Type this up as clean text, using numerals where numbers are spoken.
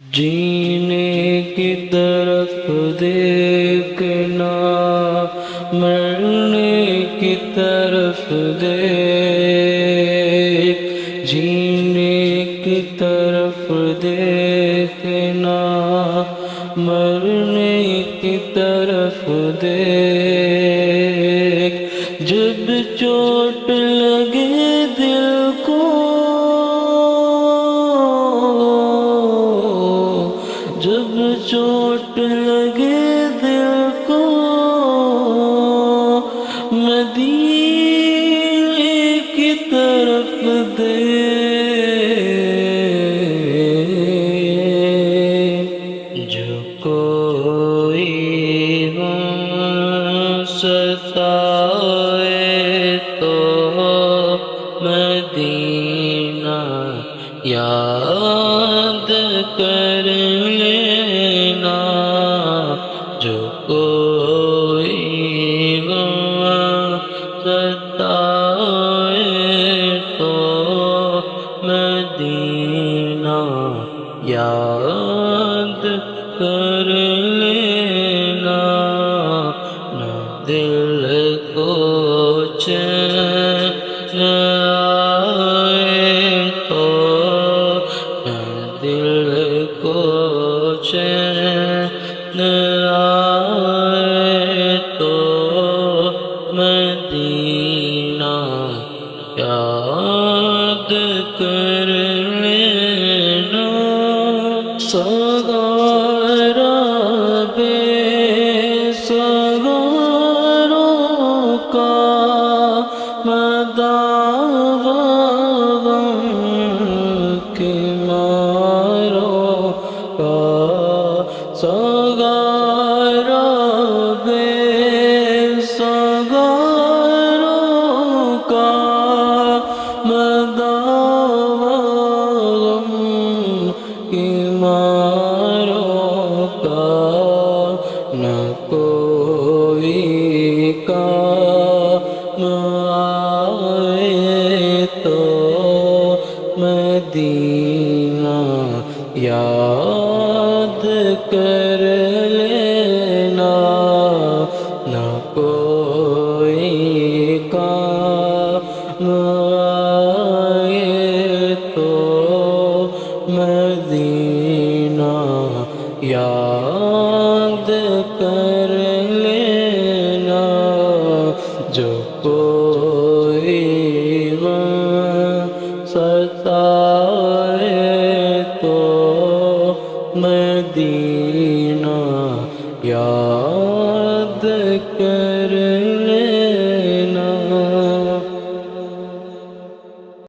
جینے کی طرف دیکھنا، مرنے کی طرف دیکھ، جینے کی طرف دیکھنا، مرنے کی طرف دیکھ، جب چوٹ لگے دل کو، جب چوٹ لگے دل کو، مدینے کی طرف دیکھ، جو کوئی ہم ستائے تو مدینہ یاد کر لینا، جو کوئی غم ستائے تو مدینہ یاد کر لینا، نہ دل کو چین آئے تو، نہ دل کو چین آئے تو مدینہ یاد کر لینا، سگارا بے سگاروں کا مداوا غم کے ماروں کا، سگارا بے سگاروں کا مداوا غم کے ماروں کا، نہ کوئی کام آئے تو مدینہ یاد کر لینا، نہ کوئی کام آئے تو مدینہ یاد کر لینا، جو کوئی غم ستائے تو مدینہ یاد کر